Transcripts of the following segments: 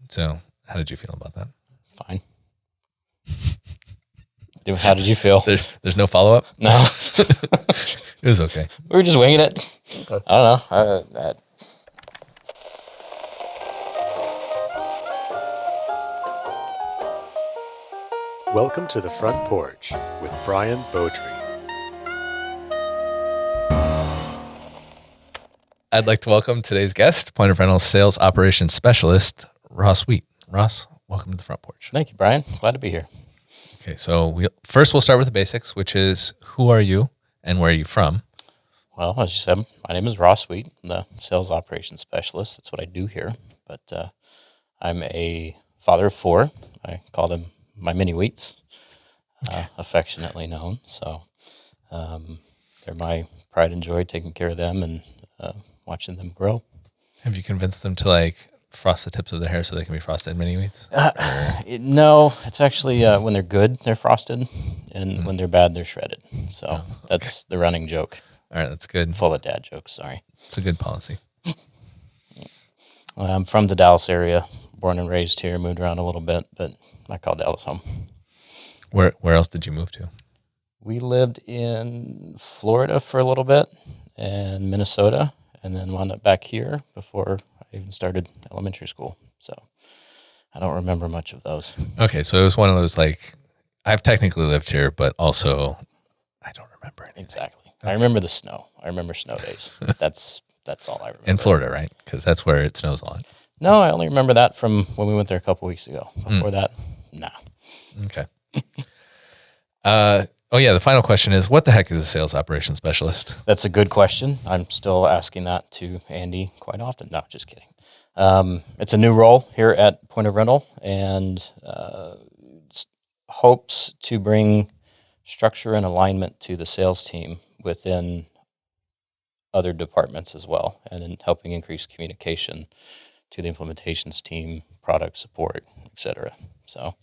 So how did you feel about that? Fine. How did you feel? There's no follow-up? No. It was okay. We were just winging it. Okay. I don't know. Welcome to the Front Porch with Brian Beaudry. I'd like to welcome today's guest, Point of Rental Sales Operations Specialist, Ross Wheat. Ross, welcome to the Front Porch. Thank you, Brian. Glad to be here. Okay, so we'll start with the basics, which is who are you and where are you from? Well, as you said, my name is Ross Wheat. I'm the Sales Operations Specialist. That's what I do here. But I'm a father of four. I call them my mini wheats, affectionately known. So they're my pride and joy, taking care of them and watching them grow. Have you convinced them to frost the tips of their hair so they can be frosted mini wheats? No, it's actually when they're good, they're frosted, and when they're bad, they're shredded. So that's the running joke. All right, that's good. Full of dad jokes, sorry. It's a good policy. I'm from the Dallas area, born and raised here, moved around a little bit, but I call Dallas home. Where else did you move to? We lived in Florida for a little bit and Minnesota, and then wound up back here before I even started elementary school. So I don't remember much of those. Okay, so it was one of those I've technically lived here, but also I don't remember anything. Exactly. Okay. I remember the snow. I remember snow days. That's all I remember. In Florida, right? Because that's where it snows a lot. No, I only remember that from when we went there a couple weeks ago. Before that, nah. Okay. The final question is, what the heck is a sales operations specialist? That's a good question. I'm still asking that to Andy quite often. No, just kidding. It's a new role here at Point of Rental, and hopes to bring structure and alignment to the sales team within other departments as well, and in helping increase communication to the implementations team, product support, etc. So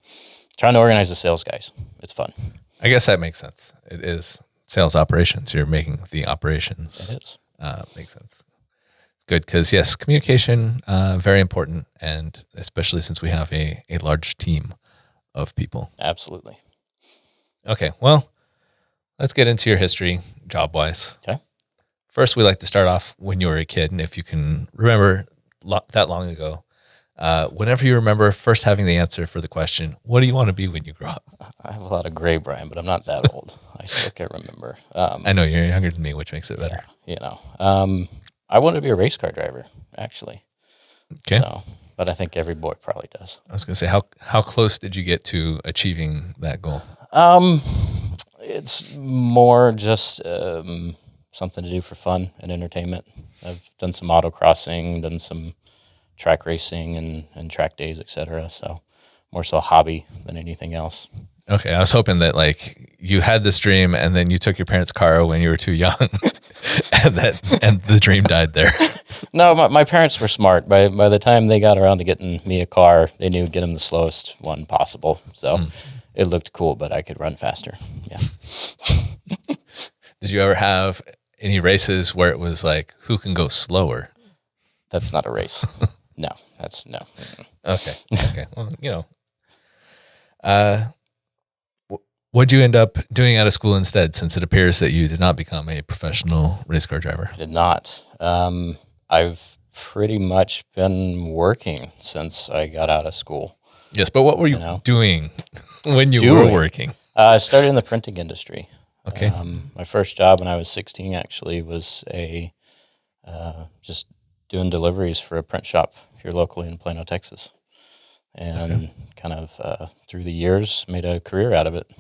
trying to organize the sales guys. It's fun. I guess that makes sense. It is sales operations. You're making the operations. It is. Makes sense. Good, because yes, communication, very important, and especially since we have a large team of people. Absolutely. Okay, well, let's get into your history, job-wise. Okay. First, we like to start off when you were a kid, and if you can remember that long ago, whenever you remember first having the answer for the question, what do you want to be when you grow up? I have a lot of gray, Brian, but I'm not that old. I still can remember. I know you're younger than me, which makes it better. Yeah, I wanted to be a race car driver, actually. Okay. So, but I think every boy probably does. I was going to say, how close did you get to achieving that goal? It's more just something to do for fun and entertainment. I've done some autocrossing, done some track racing and track days, etc. So more so a hobby than anything else. Okay, I was hoping that you had this dream and then you took your parents' car when you were too young, and the dream died there. No, my parents were smart. By the time they got around to getting me a car, they knew get them the slowest one possible. So it looked cool, but I could run faster. Yeah. Did you ever have any races where it was who can go slower? That's not a race. No, that's no. Okay. Well, what'd you end up doing out of school instead, since it appears that you did not become a professional race car driver? I did not. I've pretty much been working since I got out of school. Yes, but what were you doing when you were working? I started in the printing industry. Okay. My first job when I was 16 actually was just doing deliveries for a print shop here locally in Plano, Texas. And kind of through the years made a career out of it.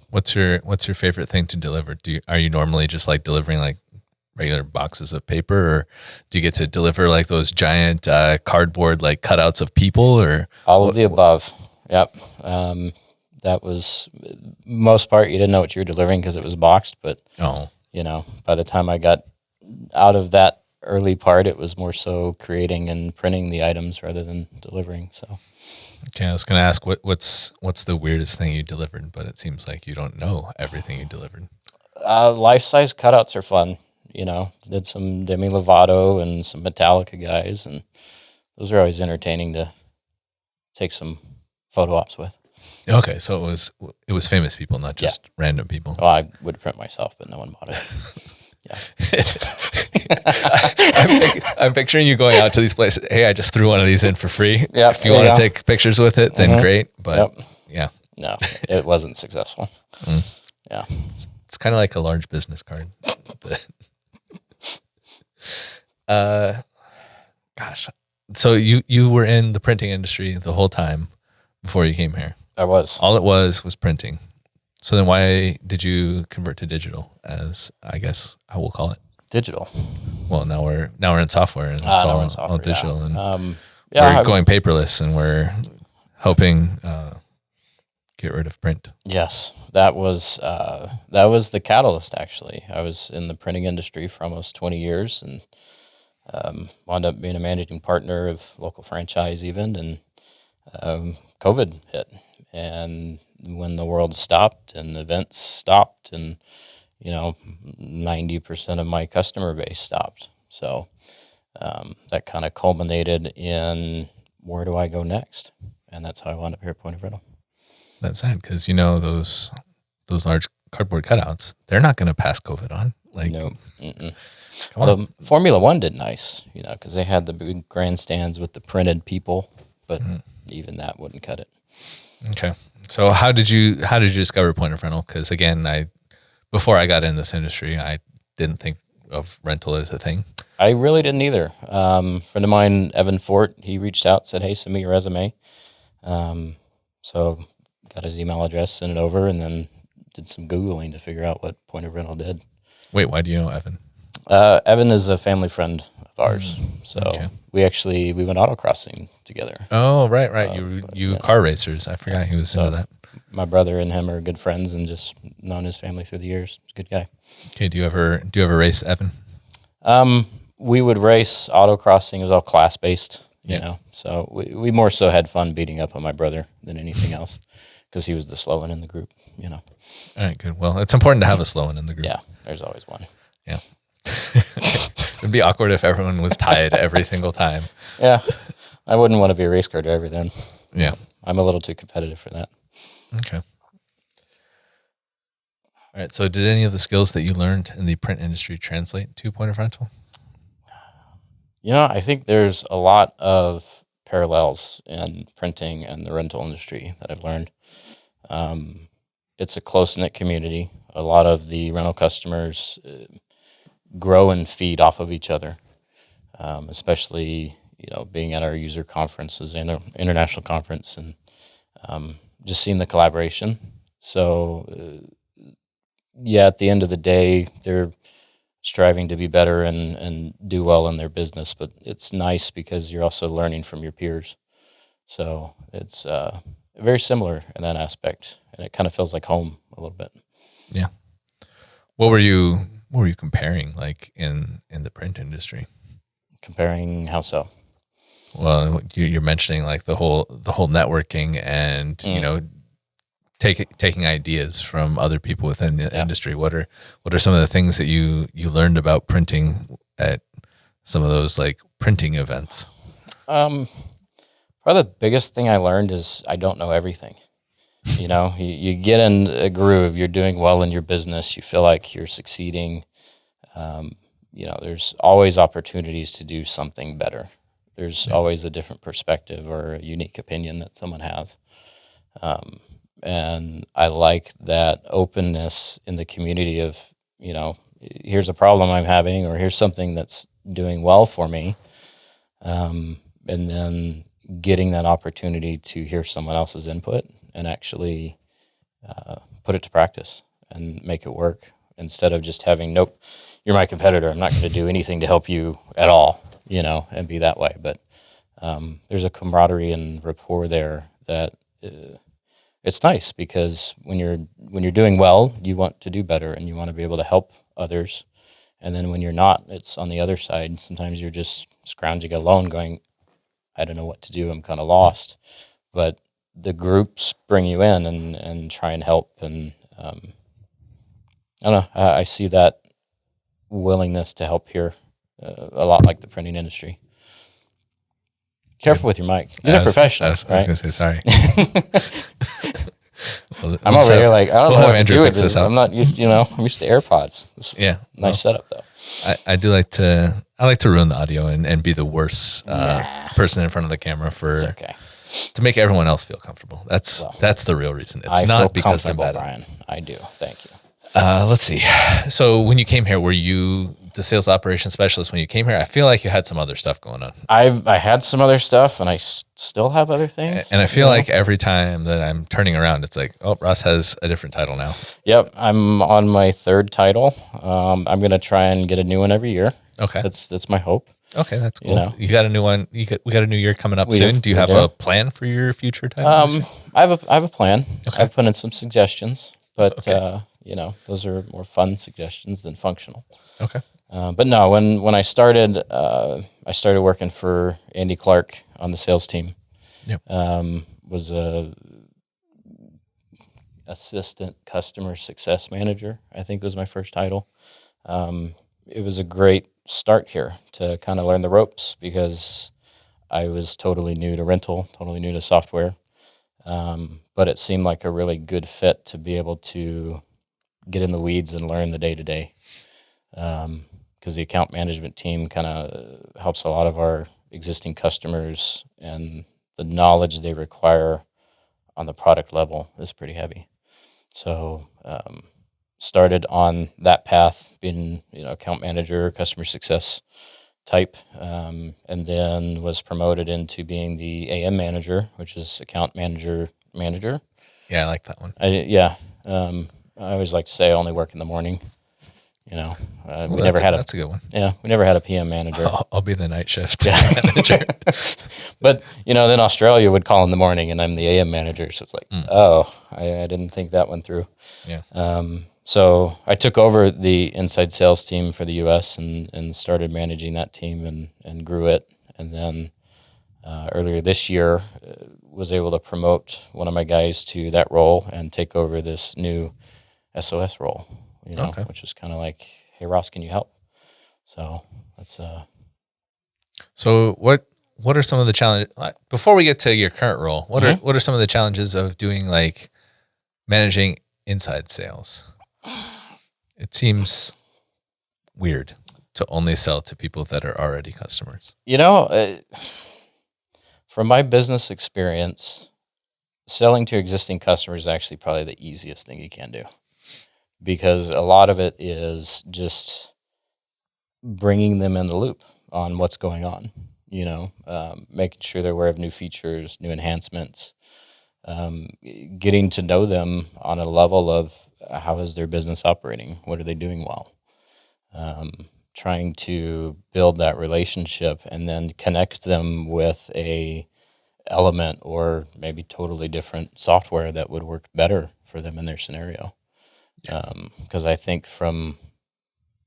What's your favorite thing to deliver? Are you normally just delivering regular boxes of paper, or do you get to deliver those giant cardboard cutouts of people, or all of the above? Yep. That was most part you didn't know what you were delivering because it was boxed, but by the time I got out of that early part, it was more so creating and printing the items rather than delivering. So okay, I was going to ask what's the weirdest thing you delivered, but it seems like you don't know everything you delivered. Life-size cutouts are fun. Did some Demi Lovato and some Metallica guys, and those are always entertaining to take some photo ops with. Okay, so it was famous people, not just random people. Well, I would print myself, but no one bought it. I'm picturing you going out to these places. Hey, I just threw one of these in for free. Yeah, If you want to take pictures with it, then great. But no, it wasn't successful. Yeah, it's kind of like a large business card. Gosh, so you were in the printing industry the whole time before you came here. I was. All it was printing. So then why did you convert to digital, as I guess I will call it? Digital. Well, now we're in software, and it's all digital. And we're going paperless, and we're hoping get rid of print. Yes, that was the catalyst, actually. I was in the printing industry for almost 20 years and wound up being a managing partner of local franchise even, and COVID hit. And when the world stopped and events stopped and, 90% of my customer base stopped. So that kind of culminated in where do I go next? And that's how I wound up here at Point of Rental. That's sad because, those large cardboard cutouts, they're not going to pass COVID on. Like, no. Although Formula One did nice, because they had the big grandstands with the printed people, but even that wouldn't cut it. Okay. So how did you discover Point of Rental? Because again, before I got in this industry, I didn't think of rental as a thing. I really didn't either. Friend of mine, Evan Fort, he reached out, said, "Hey, send me your resume." So got his email address, sent it over, and then did some Googling to figure out what Point of Rental did. Wait, why do you know Evan? Evan is a family friend of ours. So okay. we went autocrossing together. Oh, right. You car racers. I forgot he was into that. My brother and him are good friends and just known his family through the years. He's a good guy. Okay. Do you ever race Evan? We would race autocrossing. It was all class based, you know. So we more so had fun beating up on my brother than anything else because he was the slow one in the group, All right, good. Well, it's important to have a slow one in the group. Yeah, there's always one. Yeah. It'd be awkward if everyone was tied every single time. Yeah. I wouldn't want to be a race car driver then. Yeah. I'm a little too competitive for that. Okay. All right. So did any of the skills that you learned in the print industry translate to Point of Rental? I think there's a lot of parallels in printing and the rental industry that I've learned. It's a close-knit community. A lot of the rental customers grow and feed off of each other, especially, being at our user conferences, international conference, and just seeing the collaboration. So, at the end of the day, they're striving to be better and do well in their business, but it's nice because you're also learning from your peers. So it's very similar in that aspect, and it kind of feels like home a little bit. Yeah. What were you comparing, like in the print industry? Comparing how so? Well, you're mentioning like the whole networking and taking ideas from other people within the industry. What are some of the things that you learned about printing at some of those like printing events? Probably the biggest thing I learned is I don't know everything. You get in a groove, you're doing well in your business, you feel like you're succeeding. There's always opportunities to do something better. There's always a different perspective or a unique opinion that someone has. And I like that openness in the community of, here's a problem I'm having, or here's something that's doing well for me. And then getting that opportunity to hear someone else's input and actually put it to practice and make it work instead of just having, nope, you're my competitor, I'm not going to do anything to help you at all, and be that way. But there's a camaraderie and rapport there that it's nice because when you're doing well, you want to do better and you want to be able to help others. And then when you're not, it's on the other side. Sometimes you're just scrounging alone going, I don't know what to do, I'm kind of lost. But the groups bring you in and try and help. And I don't know, I see that willingness to help here a lot like the printing industry. Careful with your mic. You're a professional, I was right? going to say sorry. I'm over here like, I don't know what to do with fix this. I'm not used to, I'm used to AirPods. This is a nice setup, though. I do like to ruin the audio and be the worst person in front of the camera It's okay. to make everyone else feel comfortable. That's the real reason. It's not because I'm bad Brian. I do. Thank you. Let's see. So when you came here, were you the sales operations specialist when you came here? I feel like you had some other stuff going on. I had some other stuff, and I still have other things. And I feel like every time that I'm turning around, it's like, oh, Ross has a different title now. Yep, I'm on my third title. I'm going to try and get a new one every year. Okay, that's my hope. Okay, that's cool. You got a new one. We got a new year coming up soon. Do you have a plan for your future title? I have a plan. Okay. I've put in some suggestions, but those are more fun suggestions than functional. Okay. But no, when I started working for Andy Clark on the sales team. Yep. Was a assistant customer success manager, I think was my first title. It was a great start here to kind of learn the ropes because I was totally new to rental, totally new to software. But it seemed like a really good fit to be able to get in the weeds and learn the day-to-day. Because the account management team kind of helps a lot of our existing customers, and the knowledge they require on the product level is pretty heavy. So started on that path, being account manager, customer success type, and then was promoted into being the AM manager, which is account manager. Yeah, I like that one. I always like to say I only work in the morning. We never had that's a good one. Yeah, we never had a PM manager. I'll be the night shift manager. But then Australia would call in the morning, and I'm the AM manager. So it's like, I didn't think that one through. Yeah. So I took over the inside sales team for the U.S. and started managing that team and grew it. And then earlier this year, was able to promote one of my guys to that role and take over this new SOS role. Which is kind of like, hey, Ross, can you help? So that's So what are some of the challenges before we get to your current role? What are some of the challenges of doing like managing inside sales? It seems weird to only sell to people that are already customers. From my business experience, selling to existing customers is actually probably the easiest thing you can do. Because a lot of it is just bringing them in the loop on what's going on, making sure they're aware of new features, new enhancements, getting to know them on a level of how is their business operating, what are they doing well, trying to build that relationship and then connect them with a element or maybe totally different software that would work better for them in their scenario. Because I think from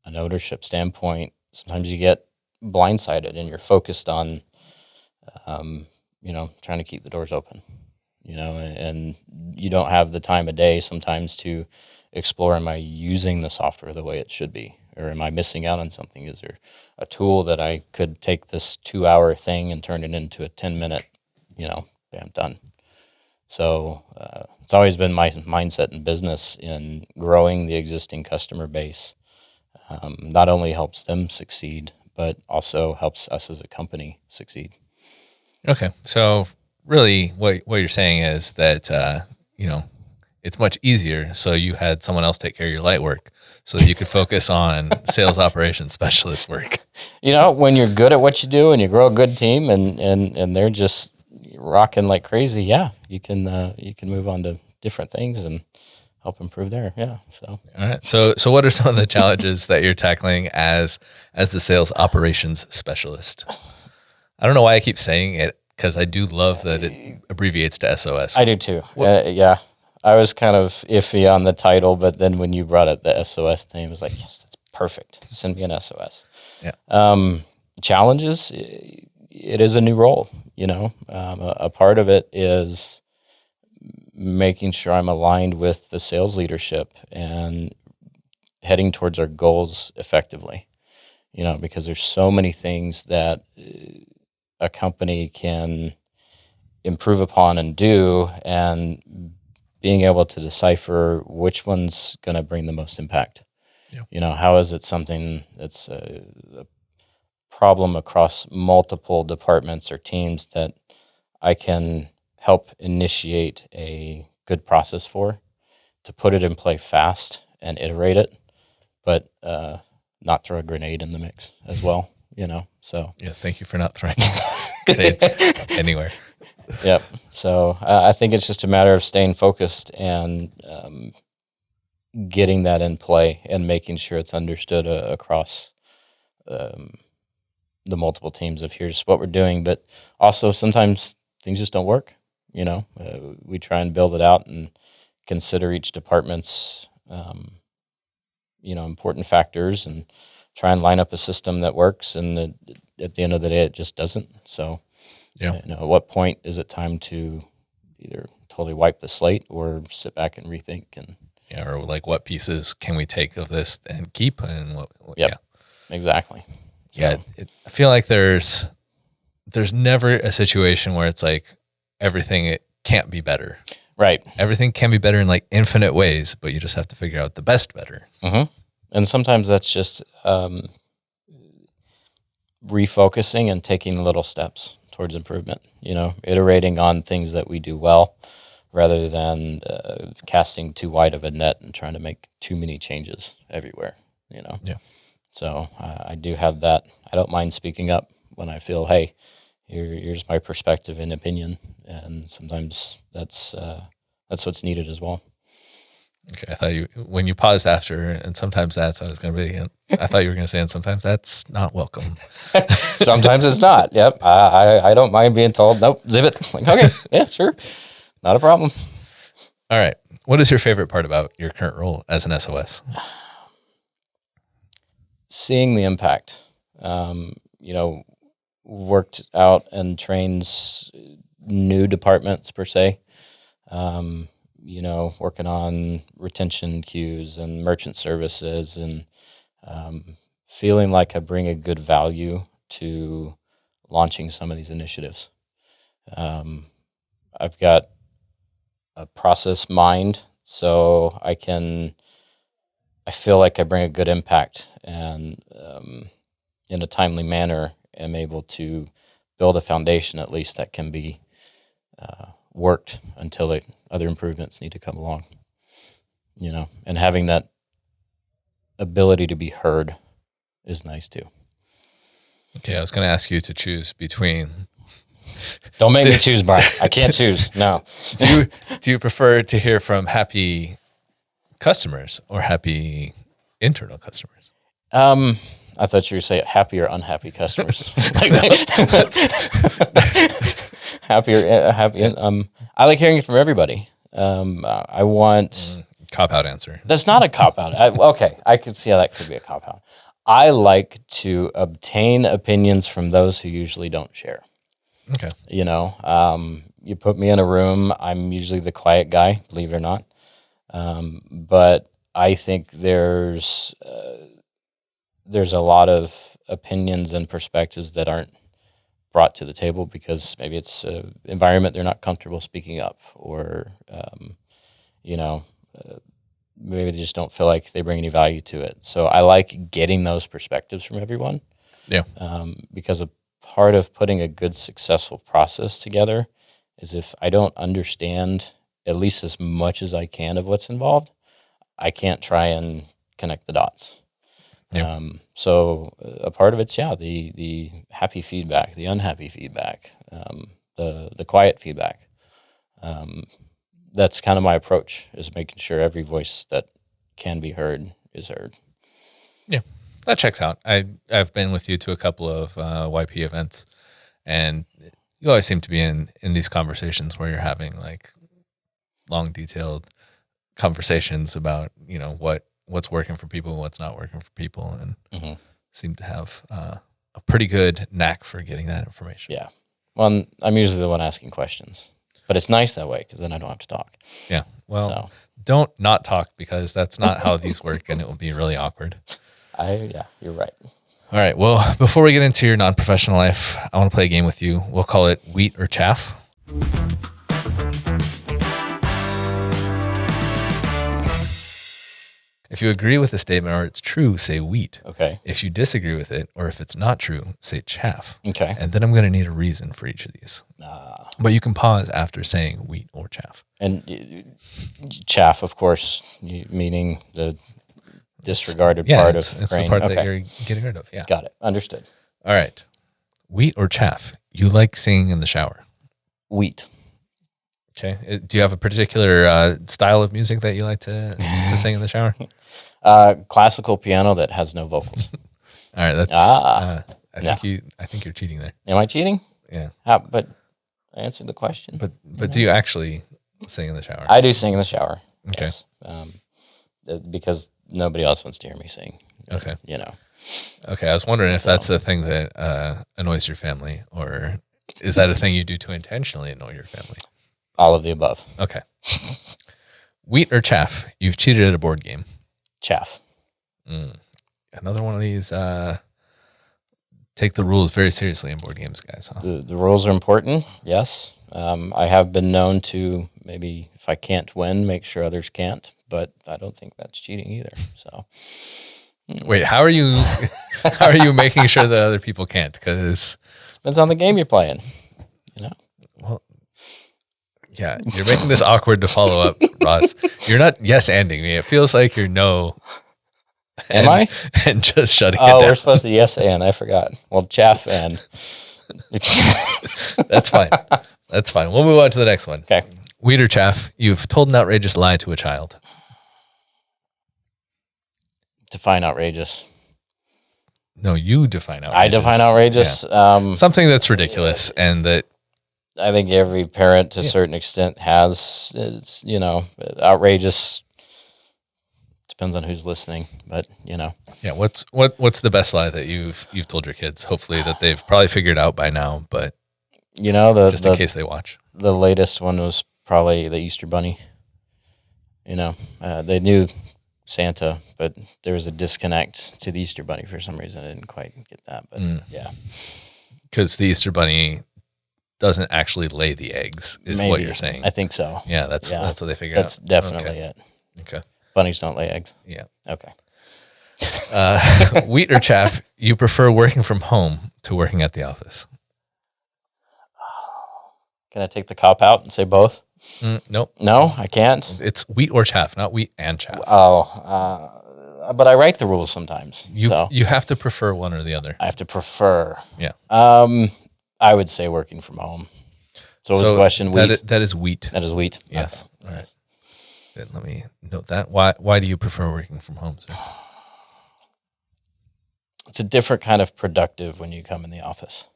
an ownership standpoint, sometimes you get blindsided and you're focused on, trying to keep the doors open, and you don't have the time of day sometimes to explore, am I using the software the way it should be? Or am I missing out on something? Is there a tool that I could take this 2-hour thing and turn it into a 10-minute, bam, done. So it's always been my mindset in business in growing the existing customer base. Not only helps them succeed, but also helps us as a company succeed. Okay. So really what you're saying is that, it's much easier. So you had someone else take care of your light work so that you could focus on sales operations specialist work. When you're good at what you do and you grow a good team and they're just rocking like crazy, you can move on to different things and help improve there. Yeah. So all right. So what are some of the challenges that you're tackling as the sales operations specialist? I don't know why I keep saying it because I do love that it abbreviates to SOS. I do too. Yeah. I was kind of iffy on the title, but then when you brought up the SOS thing, I was like, yes, that's perfect. Send me an SOS. Yeah. Challenges. It is a new role. A part of it is making sure I'm aligned with the sales leadership and heading towards our goals effectively, because there's so many things that a company can improve upon and do, and being able to decipher which one's going to bring the most impact. Yeah. How is it something that's a problem across multiple departments or teams that I can help initiate a good process for, to put it in play fast and iterate it, but not throw a grenade in the mix as well, so. Yes, thank you for not throwing grenades anywhere. Yep. So I think it's just a matter of staying focused and getting that in play and making sure it's understood across the multiple teams of here's what we're doing. But also sometimes things just don't work. We try and build it out and consider each department's important factors and try and line up a system that works. And at the end of the day, it just doesn't. So. Yeah. At what point is it time to either totally wipe the slate or sit back and rethink? And or like what pieces can we take of this and keep, and what Yep. Yeah, Exactly. Yeah, I feel like there's never a situation where it's like everything it can't be better. Right. Everything can be better in like infinite ways, but you just have to figure out the best better. Mm-hmm. And sometimes that's just refocusing and taking little steps towards improvement, iterating on things that we do well rather than casting too wide of a net and trying to make too many changes everywhere, Yeah. So I do have that. I don't mind speaking up when I feel, hey, here's my perspective and opinion. And sometimes that's what's needed as well. Okay, I thought when you paused after, and sometimes I thought you were going to say, and sometimes that's not welcome. Sometimes it's not. Yep. I don't mind being told, nope, zip it. Like, okay, yeah, sure. Not a problem. All right. What is your favorite part about your current role as an SOS? Seeing the impact. Worked out and trains new departments per se. Working on retention queues and merchant services and feeling like I bring a good value to launching some of these initiatives. I've got a process mind, so I feel like I bring a good impact and in a timely manner am able to build a foundation at least that can be worked until other improvements need to come along, and having that ability to be heard is nice too. Okay, I was going to ask you to choose between. Don't make me choose, Brian. I can't choose. No. Do you prefer to hear from happy customers or happy internal customers? I thought you were saying happy or unhappy customers. Happy. I like hearing from everybody. I want cop-out answer. That's not a cop-out. Okay, I could see how that could be a cop-out. I like to obtain opinions from those who usually don't share. Okay. You put me in a room, I'm usually the quiet guy, believe it or not. But I think there's a lot of opinions and perspectives that aren't brought to the table because maybe it's an environment they're not comfortable speaking up, or maybe they just don't feel like they bring any value to it. So I like getting those perspectives from everyone. Yeah. Because a part of putting a good, successful process together is if I don't understand at least as much as I can of what's involved, I can't try and connect the dots. Yeah. So a part of it's, the happy feedback, the unhappy feedback, the quiet feedback. That's kind of my approach, is making sure every voice that can be heard is heard. Yeah, that checks out. I've been with you to a couple of YP events, and you always seem to be in these conversations where you're having like long, detailed conversations about what's working for people and what's not working for people, and seem to have a pretty good knack for getting that information. Yeah. Well, I'm usually the one asking questions, but it's nice that way because then I don't have to talk. Yeah. Well, don't not talk, because that's not how these work, and it will be really awkward. You're right. All right. Well, before we get into your non-professional life, I want to play a game with you. We'll call it Wheat or Chaff. If you agree with the statement or it's true, say wheat. Okay. If you disagree with it or if it's not true, say chaff. Okay. And then I'm going to need a reason for each of these. But you can pause after saying wheat or chaff. And chaff, of course, meaning the disregarded part of it's grain. the part that you're getting rid of. Yeah. Got it. Understood. All right. Wheat or chaff? You like singing in the shower. Wheat. Okay. Do you have a particular style of music that you like to sing in the shower? Classical piano that has no vocals. All right. That's. I think you're cheating there. Am I cheating? Yeah. But I answered the question. But do you actually sing in the shower? I do sing in the shower. Okay. Yes. Because nobody else wants to hear me sing. Okay. You know. Okay. I was wondering if that's a thing that annoys your family, or is that a thing you do to intentionally annoy your family? All of the above. Okay. Wheat or chaff? You've cheated at a board game. Chaff. Another one of these. Take the rules very seriously in board games, guys. Huh? The rules are important. Yes. I have been known to maybe, if I can't win, make sure others can't. But I don't think that's cheating either. So. Wait, how are you making sure that other people can't? Because depends on the game you're playing. You know. Well. Yeah, you're making this awkward to follow up, Ross. You're not yes-anding me. It feels like you're no. Am I? And just shutting it Oh, down. we're supposed to yes and. I forgot. Well, chaff and. That's fine. That's fine. We'll move on to the next one. Okay. Wheat or chaff? You've told an outrageous lie to a child. Define outrageous. No, you define outrageous. I define outrageous. Yeah. Something that's ridiculous and that. I think every parent to a certain extent has, it's, outrageous. Depends on who's listening, but Yeah. What's the best lie that you've told your kids? Hopefully that they've probably figured out by now, but just in case they watch. The latest one was probably the Easter Bunny. They knew Santa, but there was a disconnect to the Easter Bunny for some reason. I didn't quite get that, but yeah. Because the Easter Bunny doesn't actually lay the eggs, is Maybe. what you're saying. I think so. Yeah, that's what they figured out. That's definitely it. Okay. Bunnies don't lay eggs. Yeah. Okay. Wheat or chaff? You prefer working from home to working at the office? Can I take the cop out and say both? Nope. No, I can't. It's wheat or chaff, not wheat and chaff. But I write the rules sometimes. You have to prefer one or the other. I have to prefer. Yeah. I would say working from home. So what was the question? Wheat? That is wheat. That is wheat. Yes. Okay. All right. Then let me note that. Why do you prefer working from home, sir? It's a different kind of productive when you come in the office.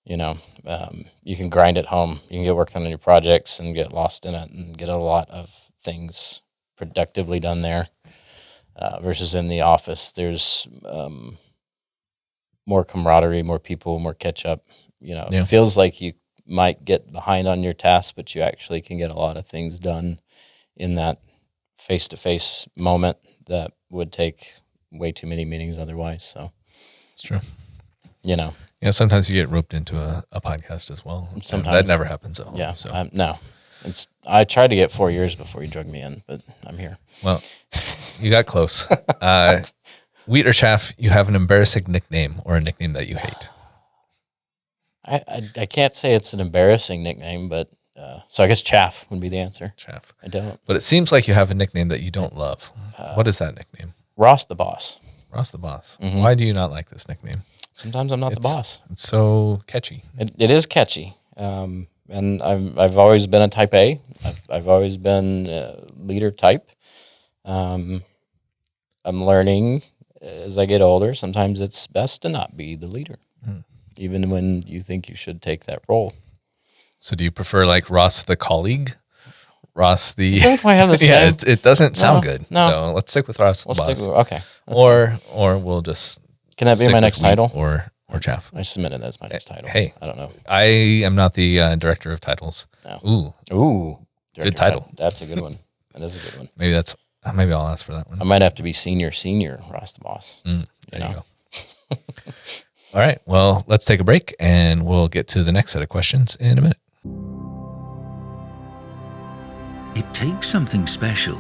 You can grind at home. You can get working on your projects and get lost in it and get a lot of things productively done there. Versus in the office, there's more camaraderie, more people, more catch up. It feels like you might get behind on your tasks, but you actually can get a lot of things done in that face-to-face moment that would take way too many meetings otherwise. So it's true. Yeah, sometimes you get roped into a podcast as well. Sometimes. That never happens at home. Yeah, so. no. I tried to get 4 years before you drug me in, but I'm here. Well, you got close. Wheat or chaff? You have an embarrassing nickname or a nickname that you hate. I can't say it's an embarrassing nickname, but so I guess chaff would be the answer. Chaff. I don't. But it seems like you have a nickname that you don't love. What is that nickname? Ross the boss. Ross the boss. Mm-hmm. Why do you not like this nickname? Sometimes I'm not the boss. It's so catchy. It is catchy. And I've always been a type A. I've always been a leader type. I'm learning as I get older. Sometimes it's best to not be the leader, even when you think you should take that role. So do you prefer like Ross the colleague? Ross the... I think I have the same. Yeah, it doesn't sound good. No. So let's stick with Ross the boss. Okay. Or we'll just... Can that be my next title? Or chaff. I submitted that as my next title. Hey. I don't know. I am not the director of titles. No. Ooh. Good title. That's a good one. That is a good one. Maybe I'll ask for that one. I might have to be senior Ross the boss. There you go. All right. Well, let's take a break and we'll get to the next set of questions in a minute. It takes something special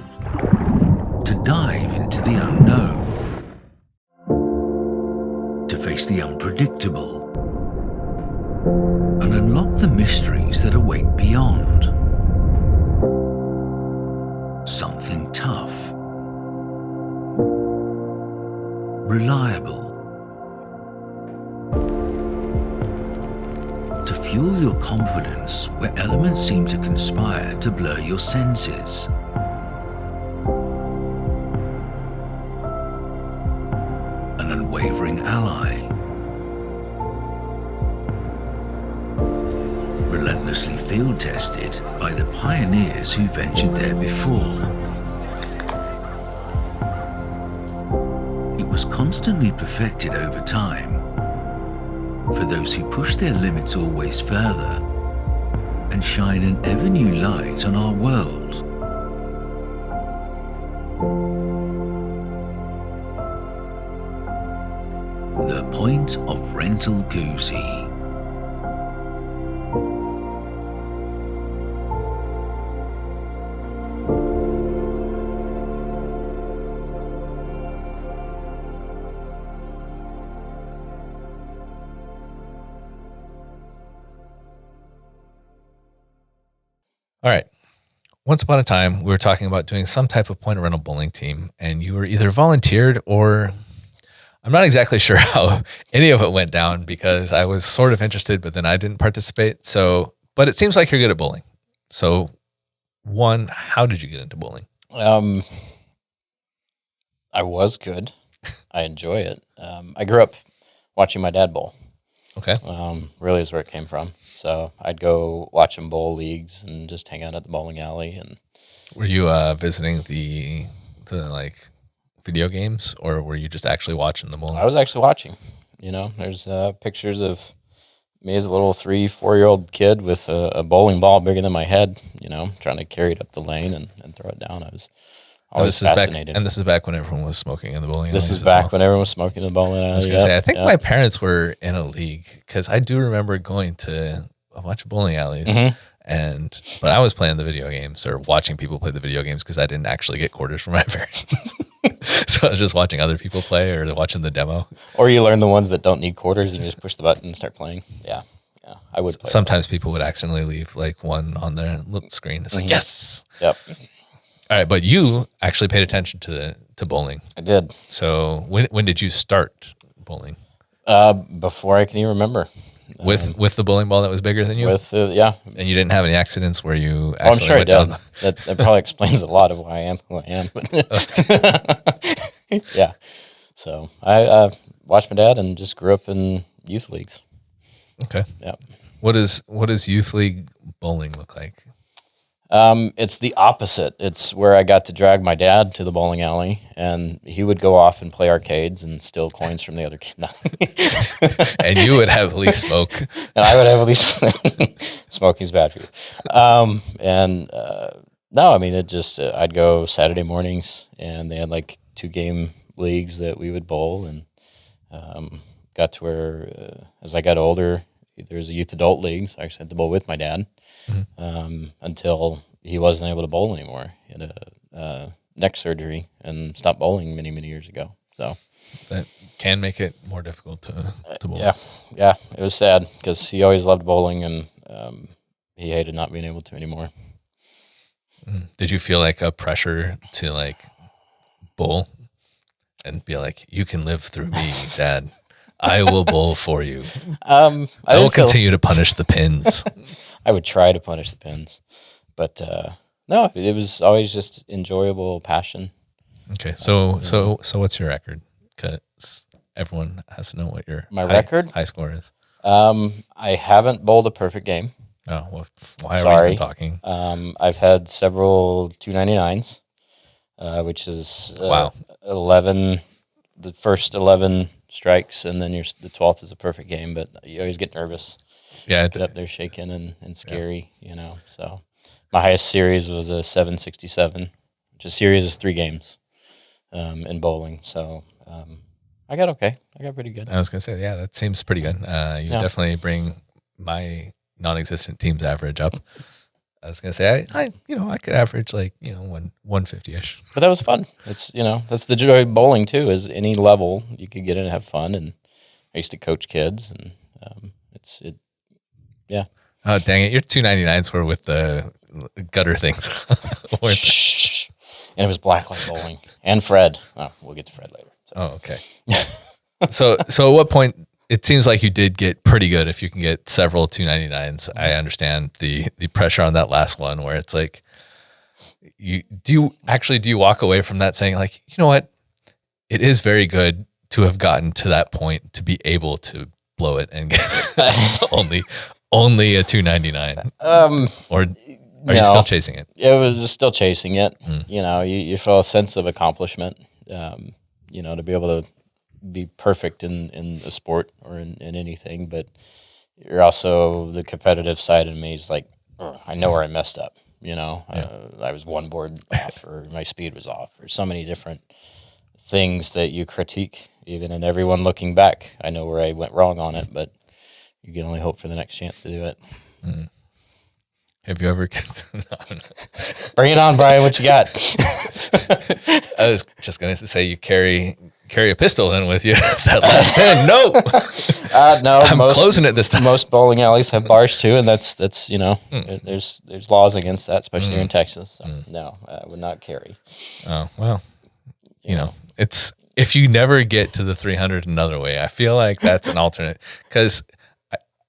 to dive into the unknown, to face the unpredictable, and unlock the mysteries that await beyond. Something tough, reliable, to fuel your confidence where elements seem to conspire to blur your senses. An unwavering ally, relentlessly field tested by the pioneers who ventured there before. It was constantly perfected over time for those who push their limits always further and shine an ever new light on our world. The Point of Rental Koozie. All right. Once upon a time, we were talking about doing some type of point of rental bowling team, and you were either volunteered or I'm not exactly sure how any of it went down because I was sort of interested, but then I didn't participate. So, but it seems like you're good at bowling. So, one, how did you get into bowling? I was good. I enjoy it. I grew up watching my dad bowl. Okay. Really is where it came from. So I'd go watch him bowl leagues and just hang out at the bowling alley. And were you visiting the like video games, or were you just actually watching the bowling? I was actually watching. You know, there's pictures of me as a little 3-4-year-old kid with a bowling ball bigger than my head, you know, trying to carry it up the lane and throw it down. I was always fascinated. This is back when everyone was smoking in the bowling alley. This is back when everyone was smoking in the bowling alley. I was going to say, I think my parents were in a league because I do remember going to a bunch of bowling alleys. Mm-hmm. But I was playing the video games or watching people play the video games because I didn't actually get quarters from my parents. So I was just watching other people play or watching the demo. Or you learn the ones that don't need quarters and you just push the button and start playing. Yeah. I would play sometimes people would accidentally leave like one on their little screen. It's like, yes. Yep. All right, but you actually paid attention to bowling. I did. So when did you start bowling? Before I can even remember. With the bowling ball that was bigger than you? Yeah. And you didn't have any accidents where you I'm accidentally sure I went did. down That probably explains a lot of why I am who I am. Yeah. So I watched my dad and just grew up in youth leagues. Okay. Yeah. What does youth league bowling look like? It's the opposite. It's where I got to drag my dad to the bowling alley, and he would go off and play arcades and steal coins from the other kids. No. And you would heavily smoke. And I would heavily smoke. Smoking's bad for you. No, I mean, it just, I'd go Saturday mornings, and they had like 2-game leagues that we would bowl, and got to where, as I got older, there was a youth adult league, so I actually had to bowl with my dad. Until he wasn't able to bowl anymore. He had a neck surgery and stopped bowling many, many years ago. So that can make it more difficult to bowl. Yeah, it was sad because he always loved bowling, and he hated not being able to anymore. Did you feel like a pressure to like bowl and be like, you can live through me, Dad? I will bowl for you. I will continue to punish the pins. I would try to punish the pins, but no, it was always just enjoyable passion. Okay, so what's your record? Because everyone has to know what your high score is. I haven't bowled a perfect game. Oh well, why are we even talking? I've had several 299s, which is wow. 11. The first 11 strikes, and then the 12th is a perfect game. But you always get nervous. Yeah, get up there shaking and scary, you know. So my highest series was a 767, which a series is 3 games in bowling. So I got okay. I got pretty good. I was gonna say, yeah, that seems pretty good. You definitely bring my non-existent team's average up. I was gonna say, I could average like 150-ish. But that was fun. It's that's the joy of bowling too. Is any level you could get in and have fun. And I used to coach kids, and yeah. Oh dang it! Your 299s were with the gutter things. Shh. And it was blacklight bowling and Fred. Oh, we'll get to Fred later. So. Oh, okay. So at what point? It seems like you did get pretty good if you can get several 299s. I understand the pressure on that last one where it's like, do you walk away from that saying like, you know what, it is very good to have gotten to that point to be able to blow it and get only a 299, or are you still chasing it? It was still chasing it. You feel a sense of accomplishment. To be able to be perfect in a sport or in anything, but you're also the competitive side of me is like, I know where I messed up. I was one board off, or my speed was off, or so many different things that you critique. Even in everyone looking back, I know where I went wrong on it, but you can only hope for the next chance to do it. Mm. Have you ever? Bring it on, Brian. What you got? I was just going to say you carry a pistol in with you. That last pin, no. I'm closing it this time. Most bowling alleys have bars too, and that's there's laws against that, especially here in Texas. So, no, I would not carry. Oh well, it's if you never get to the 300 another way. I feel like that's an alternate, because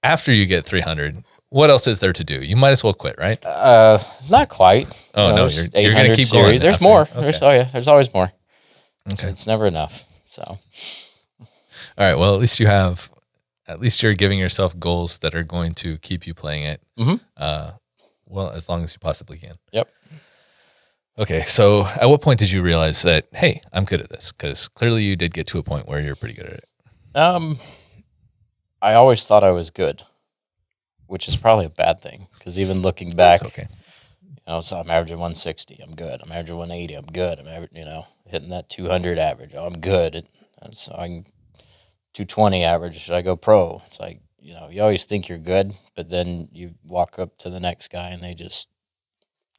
after you get 300. What else is there to do? You might as well quit, right? Not quite. Oh no, you're going to keep going. There's more. Okay. There's always more. Okay. It's never enough. So, all right. Well, at least you're giving yourself goals that are going to keep you playing it. Mm-hmm. Well, as long as you possibly can. Yep. Okay. So, at what point did you realize that, hey, I'm good at this? Because clearly you did get to a point where you're pretty good at it. I always thought I was good, which is probably a bad thing, because even looking back, it's okay. So I'm averaging 160. I'm good. I'm averaging 180. I'm good. I'm hitting that 200 average. Oh, I'm good. And so I'm 220 average. Should I go pro? It's like, you always think you're good, but then you walk up to the next guy and they just,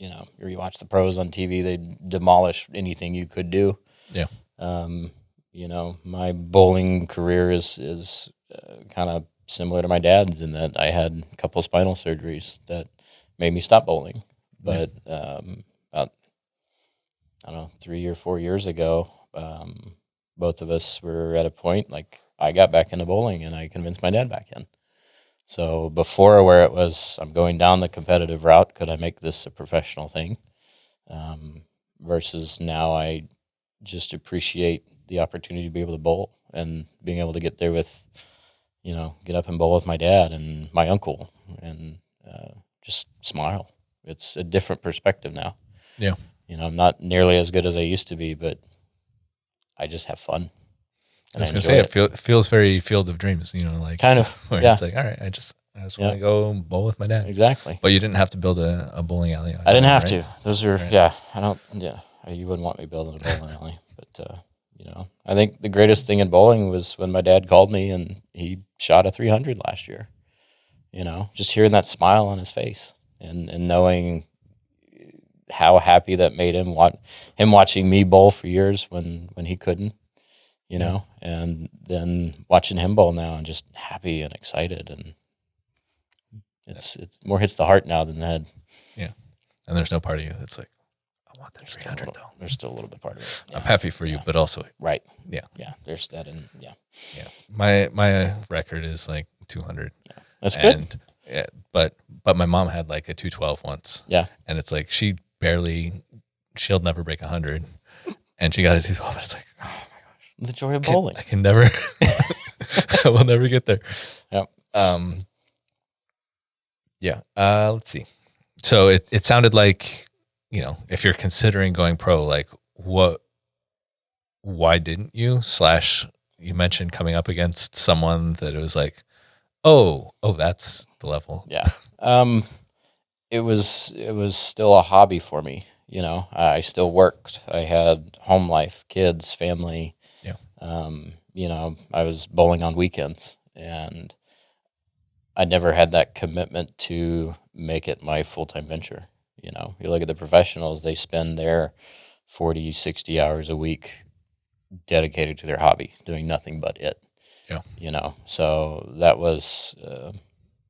or you watch the pros on TV, they demolish anything you could do. Yeah. My bowling career is kind of similar to my dad's in that I had a couple of spinal surgeries that made me stop bowling. But about, 3 or 4 years ago, both of us were at a point, like I got back into bowling and I convinced my dad back in. So before, where it was, I'm going down the competitive route, could I make this a professional thing? Versus now I just appreciate the opportunity to be able to bowl and being able to get there with, get up and bowl with my dad and my uncle and just smile. It's a different perspective now. Yeah. I'm not nearly as good as I used to be, but I just have fun. I was going to say, it feels very Field of Dreams, like kind of, where yeah. It's like, all right, I just want to go bowl with my dad. Exactly. But you didn't have to build a bowling alley. I didn't have right? to. Those are, right. You wouldn't want me building a bowling alley, but I think the greatest thing in bowling was when my dad called me and he shot a 300 last year. Just hearing that smile on his face and knowing how happy that made him. Him watching me bowl for years when he couldn't, and then watching him bowl now and just happy and excited, and it's more hits the heart now than the head. Yeah, and there's no part of you that's like, I want that 300 though. There's still a little bit part of it. Yeah. I'm happy for you, but also right. Yeah. There's that, and yeah. My record is like 200. Yeah. That's good. Yeah, but my mom had like a 212 once. Yeah, and it's like she'll never break 100, and she got a 212. But it's like, oh my gosh, the joy of bowling. I can never. I will never get there. Yep. Yeah. Let's see. So it sounded like, if you're considering going pro, like why didn't you? / you mentioned coming up against someone that it was like, oh, that's the level. Yeah. It was still a hobby for me. I still worked. I had home life, kids, family. Yeah. I was bowling on weekends, and I never had that commitment to make it my full-time venture. You look at the professionals, they spend their 40, 60 hours a week dedicated to their hobby, doing nothing but it. Yeah. So that was,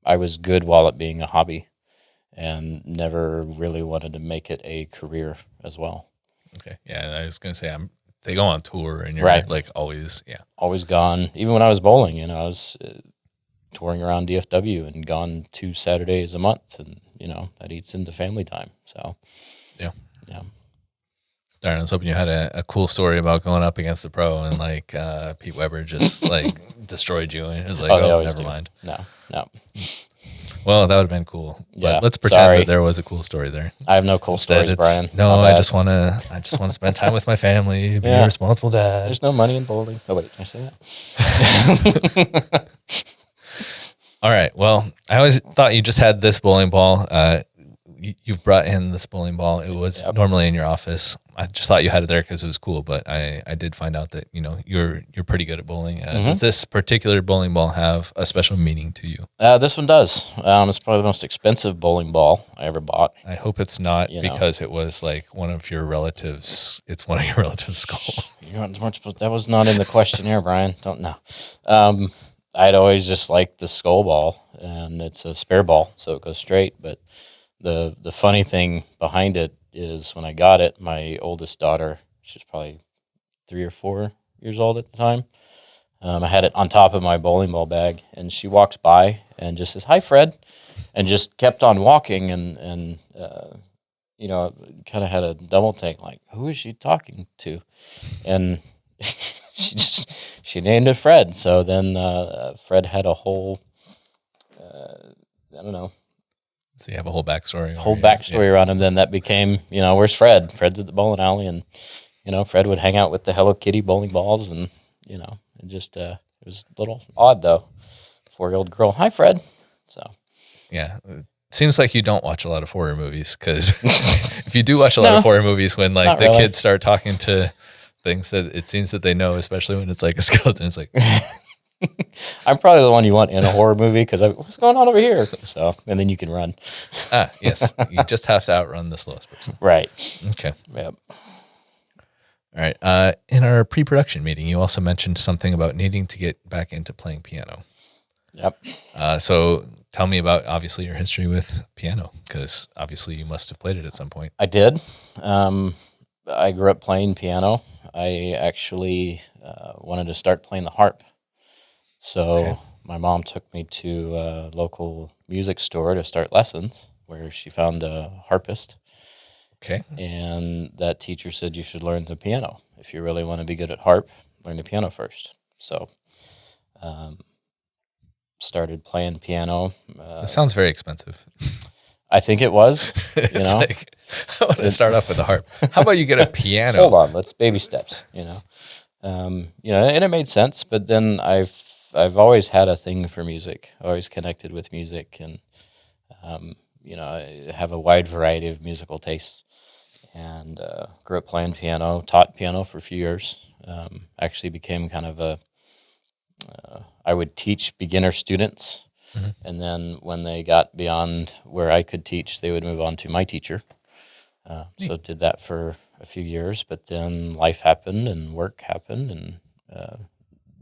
I was good while it being a hobby, and never really wanted to make it a career as well. Okay. Yeah. And I was going to say, they go on tour and you're Right. like always, yeah. Always gone. Even when I was bowling, I was touring around DFW and gone 2 Saturdays a month, and, that eats into family time. So, Yeah. Yeah. Darn, I was hoping you had a cool story about going up against the pro and like Pete Weber just like destroyed you, and it was like, they oh, always never do. mind. No. Well, that would have been cool. But Yeah, let's pretend sorry. that there was a cool story there. I have no cool stories, Brian. No, My I bad. just want to spend time with my family, be Yeah. a responsible dad. There's no money in bowling. Oh, wait, can I say that? All right. Well, I always thought you just had this bowling ball. You've brought in this bowling ball. It was normally in your office. I just thought you had it there because it was cool, but I did find out that you're pretty good at bowling. Does this particular bowling ball have a special meaning to you? This one does. It's probably the most expensive bowling ball I ever bought. I hope it's not because it was like one of your relatives. It's one of your relatives' skull. That was not in the questionnaire, Brian. Don't know. I'd always just liked the skull ball, and it's a spare ball, so it goes straight. But the funny thing behind it is when I got it, my oldest daughter, she's probably 3 or 4 years old at the time, I had it on top of my bowling ball bag, and she walks by and just says, "Hi, Fred," and just kept on walking, and kind of had a double take, like, who is she talking to? And she named it Fred. So then Fred had a whole, I don't know, So you have a whole backstory. Around him. Then that became, where's Fred? Fred's at the bowling alley, and Fred would hang out with the Hello Kitty bowling balls, and it just it was a little odd though. 4-year-old girl, hi Fred. So yeah, it seems like you don't watch a lot of horror movies, because if you do watch a lot of horror movies, when like the kids start talking to things that it seems that they know, especially when it's like a skeleton, it's like. I'm probably the one you want in a horror movie because what's going on over here? So, and then you can run. Yes. You just have to outrun the slowest person. Right. Okay. Yep. All right. In our pre-production meeting, you also mentioned something about needing to get back into playing piano. Yep. So tell me about, obviously, your history with piano, because obviously you must have played it at some point. I did. I grew up playing piano. I actually wanted to start playing the harp. So my mom took me to a local music store to start lessons, where she found a harpist. Okay. And that teacher said, you should learn the piano. If you really want to be good at harp, learn the piano first. So started playing piano. It sounds very expensive. I think it was. It's like, I want to start off with the harp. How about you get a piano? Hold on, let's baby steps. And it made sense. But then I've always had a thing for music. Always connected with music, and I have a wide variety of musical tastes. And grew up playing piano. Taught piano for a few years. Actually became kind of I would teach beginner students. Mm-hmm. And then when they got beyond where I could teach, they would move on to my teacher. So did that for a few years, but then life happened and work happened, and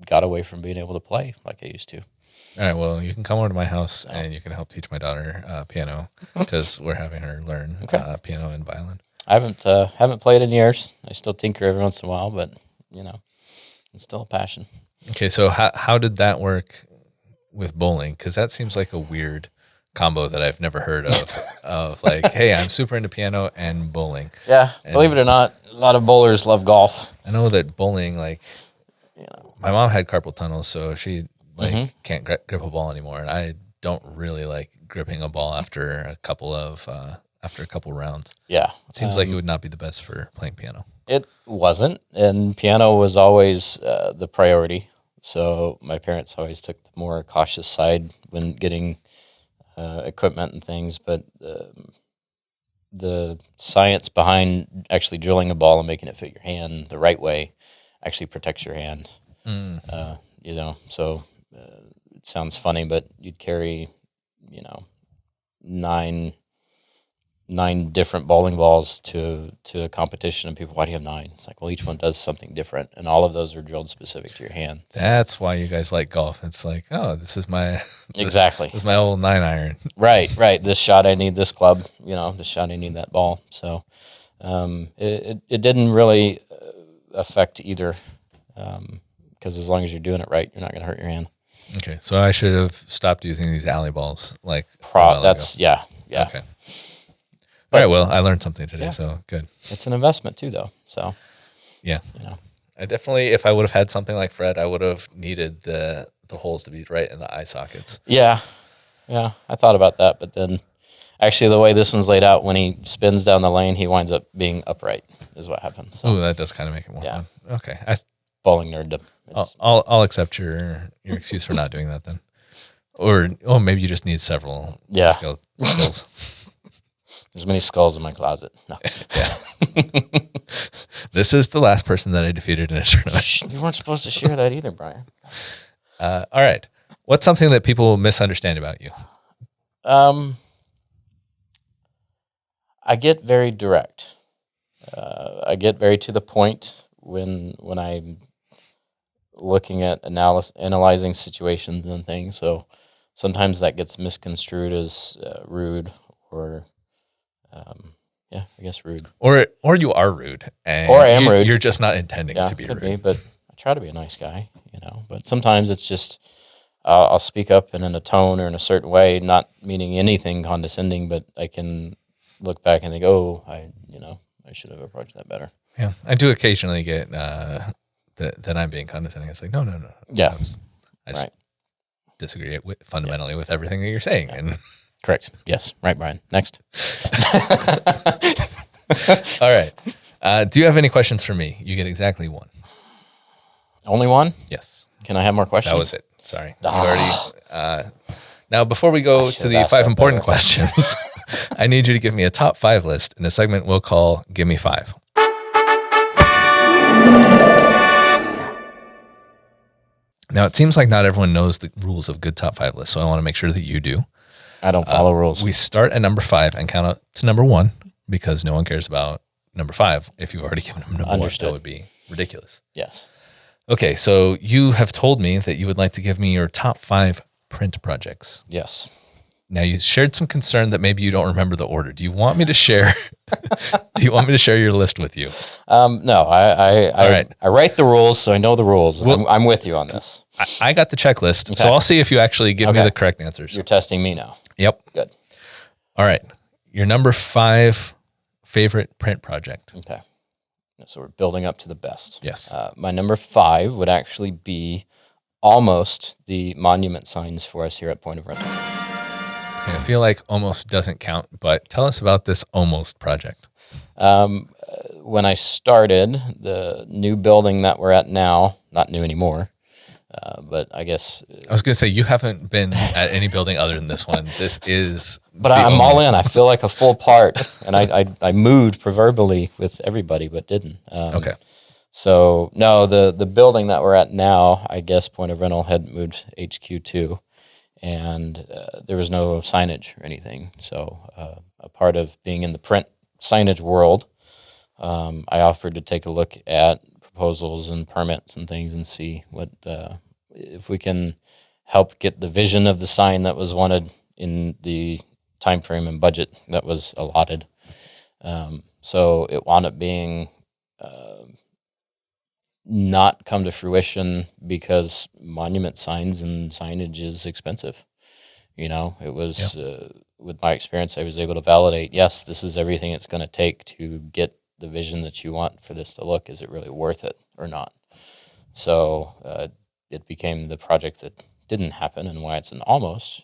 got away from being able to play like I used to. All right, well, you can come over to my house and you can help teach my daughter piano, because we're having her learn piano and violin. I haven't played in years. I still tinker every once in a while, but it's still a passion. Okay, so how did that work with bowling? Because that seems like a weird combo that I've never heard of like, hey, I'm super into piano and bowling. Yeah, believe it or not, a lot of bowlers love golf. I know that bowling, like, my mom had carpal tunnel, so she can't grip a ball anymore, and I don't really like gripping a ball after a couple rounds. Yeah, it seems like it would not be the best for playing piano. It wasn't, and piano was always the priority. So my parents always took the more cautious side when getting equipment and things, but the science behind actually drilling a ball and making it fit your hand the right way actually protects your hand. You know, so it sounds funny, but you'd carry, you know, nine different bowling balls to a competition, and people, why do you have 9? It's like, well, each one does something different, and all of those are drilled specific to your hand. So. That's why you guys like golf. It's like, oh, this is my exactly. This is my old 9-iron. Right. This shot I need this club. You know, this shot I need that ball. So it didn't really affect either, because as long as you're doing it right, you're not going to hurt your hand. Okay, so I should have stopped using these alley balls. Like that's ago. Yeah. Okay. All right. Well, I learned something today, so good. It's an investment too, though. So yeah, you know, I definitely, if I would have had something like Fred, I would have needed the holes to be right in the eye sockets. Yeah. I thought about that, but then actually the way this one's laid out, when he spins down the lane, he winds up being upright. Is what happens. So, oh, that does kind of make it more fun. Okay, bowling nerd. I'll accept your excuse for not doing that then, or maybe you just need several skills. There's many skulls in my closet. No. Yeah. This is the last person that I defeated in a tournament. You weren't supposed to share that either, Brian. All right. What's something that people misunderstand about you? I get very direct. I get very to the point when I'm looking at analyzing situations and things. So sometimes that gets misconstrued as rude or, I guess rude. Or you are rude. And or I am rude. You're just not intending to be could rude. be, but I try to be a nice guy, you know. But sometimes it's just I'll speak up in a tone or in a certain way, not meaning anything condescending, but I can look back and think, oh, I should have approached that better. Yeah, I do occasionally get that I'm being condescending. It's like, no. Yeah, I just disagree fundamentally with everything that you're saying. Yeah. And correct. Yes. Right, Brian. Next. All right. Do you have any questions for me? You get exactly one. Only one? Yes. Can I have more questions? That was it. Sorry. You already. Now, before we go to the 5 important questions, I need you to give me a top 5 list in a segment we'll call Give Me 5. Now, it seems like not everyone knows the rules of good top 5 lists, so I want to make sure that you do. I don't follow rules. We start at number 5 and count up to number 1 because no one cares about number 5. If you've already given them number 1, that would be ridiculous. Yes. Okay, so you have told me that you would like to give me your top 5 print projects. Yes. Now, you shared some concern that maybe you don't remember the order. Do you want me to share? Do you want me to share your list with you? No, All right. I write the rules, so I know the rules. Well, I'm with you on this. I got the checklist, Okay. so I'll see if you actually give me Okay. the correct answers. You're testing me now. Yep. Good. All right. Your number 5 favorite print project. Okay. So we're building up to the best. Yes. My number 5 would actually be almost the monument signs for us here at Point of Rental. Okay, I feel like almost doesn't count, but tell us about this almost project. When I started, the new building that we're at now, not new anymore, but I guess... I was going to say, you haven't been at any building other than this one. This is... But I'm all in. I feel like a full part, and I moved proverbially with everybody, but didn't. Okay. So, no, the building that we're at now, I guess Point of Rental had moved HQ to, and there was no signage or anything. So a part of being in the print signage world, I offered to take a look at proposals and permits and things and see what if we can help get the vision of the sign that was wanted in the time frame and budget that was allotted. So it wound up being not come to fruition because monument signs and signage is expensive. You know, it was, with my experience, I was able to validate, yes, this is everything it's going to take to get the vision that you want for this to look. Is it really worth it or not? So it became the project that didn't happen, and why it's an almost,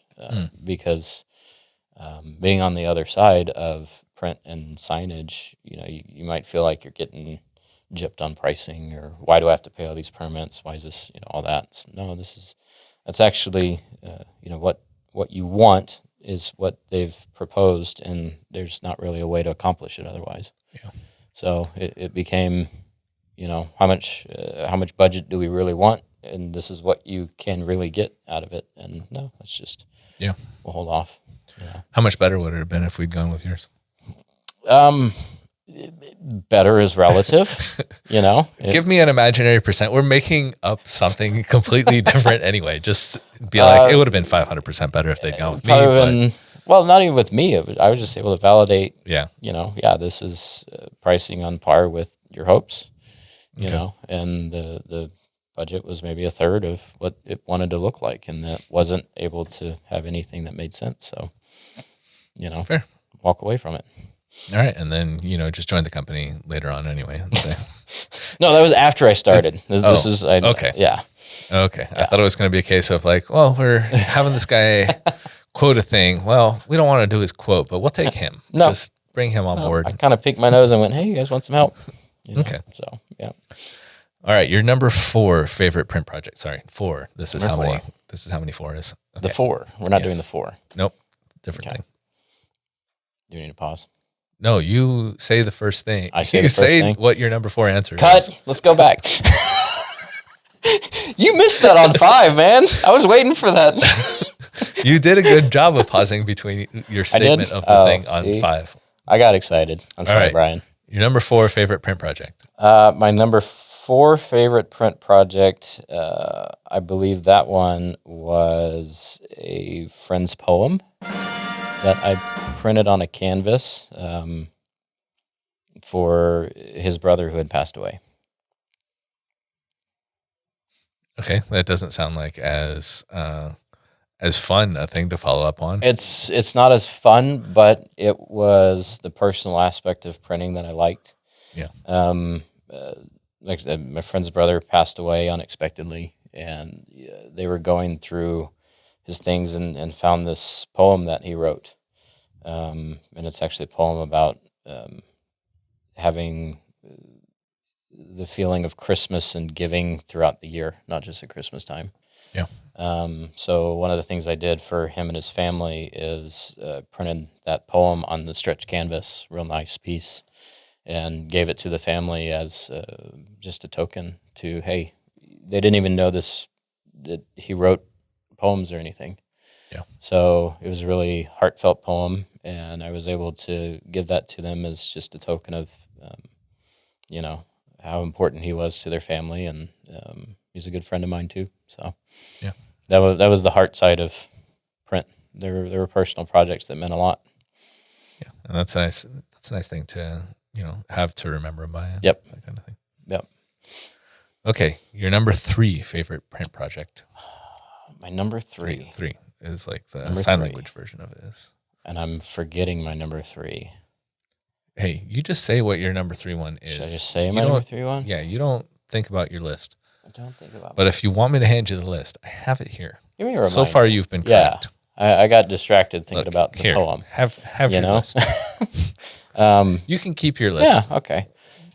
because being on the other side of print and signage, you know, you might feel like you're getting gypped on pricing, or why do I have to pay all these permits? Why is this, you know, all that? No, that's actually, you know, what you want is what they've proposed, and there's not really a way to accomplish it otherwise. Yeah. So it became, you know, how much budget do we really want and this is what you can really get out of it. And no, it's just, Yeah. we'll hold off. Yeah. How much better would it have been if we'd gone with yours? Better is relative, you know. Give me an imaginary percent. We're making up something completely different anyway. Just be like, it would have been 500% better if they'd gone with me. But, well, not even with me. I was just able to validate, yeah. This is pricing on par with your hopes, you know, and the budget was maybe a third of what it wanted to look like, and that wasn't able to have anything that made sense. So, Fair. Walk away from it. All right. And then, just join the company later on anyway. No, that was after I started. This is okay. Yeah. Okay. I thought it was going to be a case of like, well, we're having this guy quote a thing. Well, we don't want to do his quote, but we'll take him. No. Just bring him on board. I kind of picked my nose and went, hey, you guys want some help? Okay. So, yeah. All right. Your number 4 favorite print project. Sorry. 4. This is Number how many. 4. This is how many 4 is. Okay. The 4. We're not Yes. doing the 4. Nope. Different Okay. thing. Do you need to pause? No, you say the first thing. I say you the first say thing? what your number 4 answer Cut. is. Let's go back. You missed that on 5, man. I was waiting for that. You did a good job of pausing between your statement of the thing on see? 5. I got excited. I'm sorry, right. Brian. Your number 4 favorite print project. My number 4 favorite print project, I believe that one was a friend's poem that I printed on a canvas for his brother who had passed away. Okay, that doesn't sound like as fun a thing to follow up on. It's not as fun, but it was the personal aspect of printing that I liked. Yeah. Like I said, my friend's brother passed away unexpectedly, and they were going through his things and found this poem that he wrote. And it's actually a poem about having the feeling of Christmas and giving throughout the year, not just at Christmas time. Yeah. So one of the things I did for him and his family is printed that poem on the stretch canvas, real nice piece, and gave it to the family as just a token to, hey, they didn't even know that he wrote poems or anything. Yeah. So it was a really heartfelt poem, and I was able to give that to them as just a token of, how important he was to their family, and he's a good friend of mine too. So yeah, that was the heart side of print. There were personal projects that meant a lot. Yeah, and that's nice. That's a nice thing to have to remember him by. Yep. That kind of thing. Yep. Okay, your number 3 favorite print project. My number 3. 3 is like the Number sign 3. language version of it is. And I'm forgetting my number 3. Hey, you just say what your number 3 one is. Should I just say You my don't- number 3 one? Yeah, you don't think about your list. I don't think about. But if you want me to hand you the list, I have it here. Give me a reminder. So far, you've been Yeah. correct. I got distracted thinking Look, about the here, poem. Have You your know? list. You can keep your Yeah. list. Okay.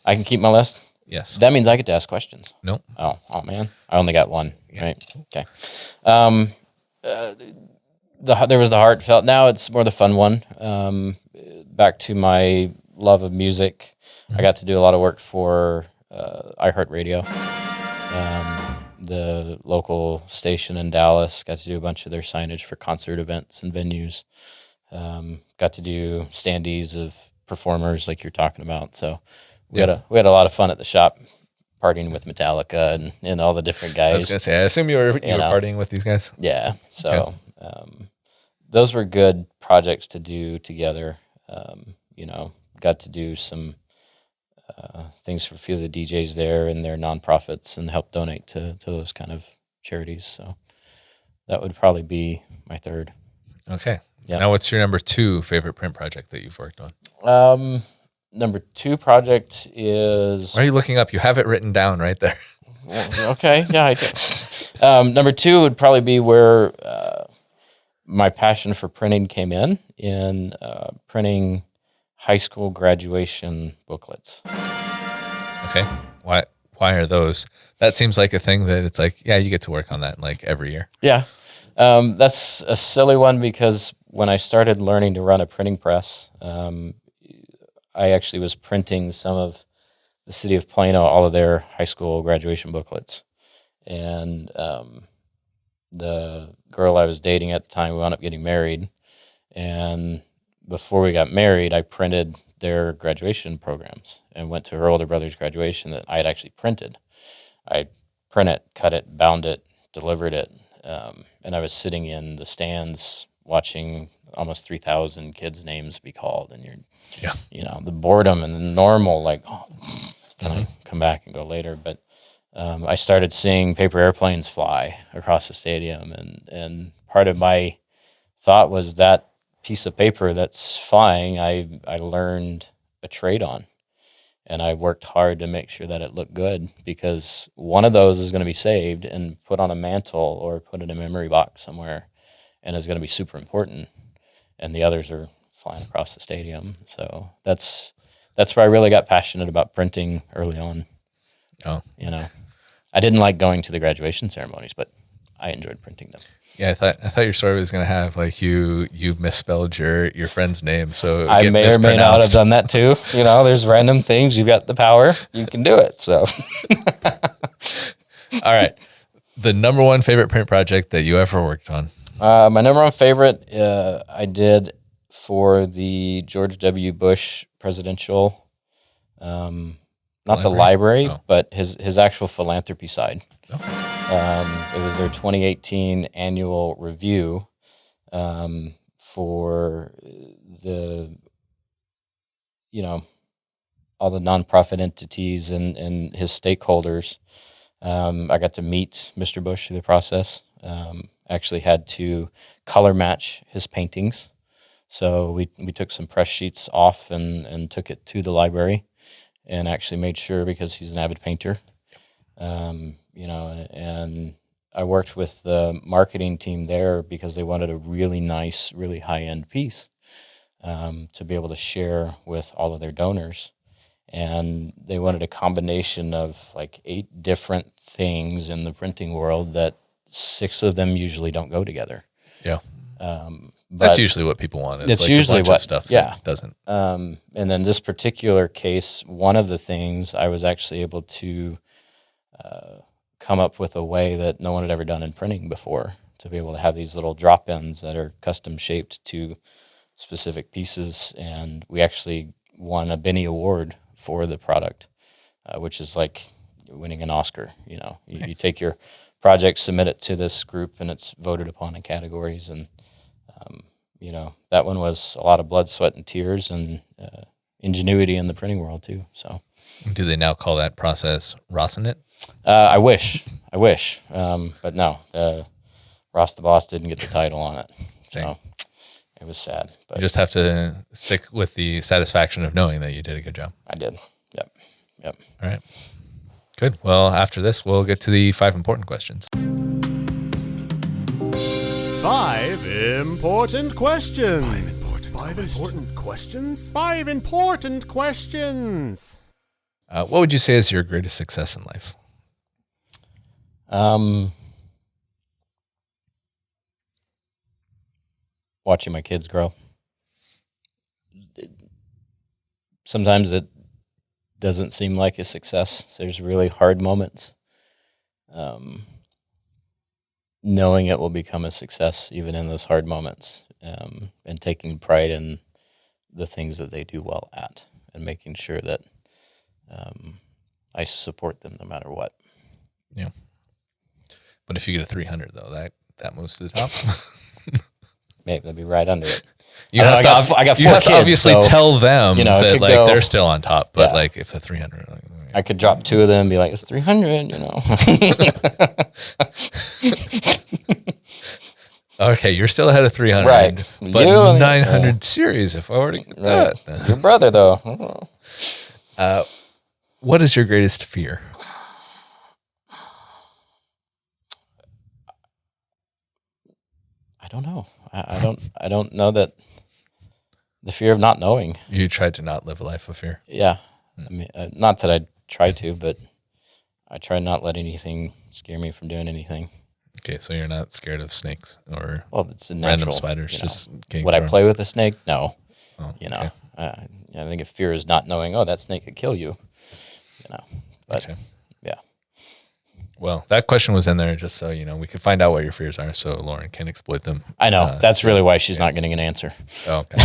I can keep my list. Yes. That means I get to ask questions. Nope. Oh man, I only got one. Yeah. Right. Okay. There was the heartfelt. Now it's more the fun one. Back to my love of music. I got to do a lot of work for iHeartRadio, the local station in Dallas. Got to do a bunch of their signage for concert events and venues. Got to do standees of performers like you're talking about. So we had a lot of fun at the shop, partying with Metallica and all the different guys. I was gonna say, I assume you were know. partying with these guys. Yeah. So those were good projects to do together. Got to do some things for a few of the DJs there and their nonprofits and help donate to those kind of charities. So that would probably be my third. Okay. Yeah. Now, what's your number 2 favorite print project that you've worked on? Number 2 project is... Why are you looking up? You have it written down right there. Okay. Yeah, I do. Number 2 would probably be where my passion for printing came in printing high school graduation booklets. Okay. Why are those? That seems like a thing that it's like, yeah, you get to work on that like every year. Yeah. That's a silly one because when I started learning to run a printing press, I actually was printing some of the city of Plano, all of their high school graduation booklets. and the girl I was dating at the time, we wound up getting married. And before we got married, I printed their graduation programs and went to her older brother's graduation that I had actually printed. I print it, cut it, bound it, delivered it, and I was sitting in the stands watching almost 3,000 kids' names be called, and the boredom and the normal, like, can I come back and go later? But I started seeing paper airplanes fly across the stadium, and part of my thought was that piece of paper that's flying, I learned a trade on, and I worked hard to make sure that it looked good, because one of those is going to be saved and put on a mantle or put in a memory box somewhere, and is going to be super important, and the others are flying across the stadium. So that's where I really got passionate about printing early on. Oh, I didn't like going to the graduation ceremonies, but I enjoyed printing them. Yeah, I thought your story was going to have like you misspelled your friend's name, so I may or may not have done that too. There's random things. You've got the power, you can do it. So, all right, the number one favorite print project that you ever worked on? My number one favorite, I did for the George W. Bush presidential, not the library, but his actual philanthropy side. It was their 2018 annual review for the, all the nonprofit entities and his stakeholders. I got to meet Mr. Bush through the process. Actually had to color match his paintings. So we took some press sheets off and took it to the library and actually made sure, because he's an avid painter, and I worked with the marketing team there because they wanted a really nice, really high-end piece to be able to share with all of their donors. And they wanted a combination of like 8 different things in the printing world that 6 of them usually don't go together. Yeah. That's usually what people want. It's like usually a bunch what of stuff that doesn't. And then this particular case, one of the things I was actually able to come up with a way that no one had ever done in printing before, to be able to have these little drop-ins that are custom shaped to specific pieces. And we actually won a Benny Award for the product, which is like winning an Oscar. You take your project, submit it to this group, and it's voted upon in categories. And that one was a lot of blood, sweat, and tears, and ingenuity in the printing world too. So, do they now call that process Rossing it? I wish, but no. Ross the Boss didn't get the title on it, so it was sad. But you just have to stick with the satisfaction of knowing that you did a good job. I did. Yep. All right. Good. Well, after this, we'll get to the 5 important questions. 5 important questions. 5 important questions? 5 important questions. What would you say is your greatest success in life? Watching my kids grow. Sometimes it doesn't seem like a success. There's really hard moments. Knowing it will become a success even in those hard moments, and taking pride in the things that they do well at, and making sure that I support them no matter what. Yeah. But if you get a 300, though, that moves to the top. Maybe they'll be right under it. I got 4 kids, to obviously so, tell them that like they're still on top, but Yeah. like if the 300, like, I could drop 2 of them and be like, it's 300, Okay, you're still ahead of 300, Right. but You- 900 series. If I already get Right. that, then. Your brother, though. What is your greatest fear? I don't know. I don't know that the fear of not knowing. You tried to not live a life of fear. Yeah. I mean, not that I try to, but I try not let anything scare me from doing anything. Okay, so you're not scared of snakes or Well, it's a random natural. spiders just getting Would I thrown? play with a snake? No. Oh, You know, okay. I think if fear is not knowing, oh, that snake could kill you. But Okay. yeah. Well, that question was in there just so, we could find out what your fears are so Lauren can exploit them. I know. That's really why she's not getting an answer. Oh, okay.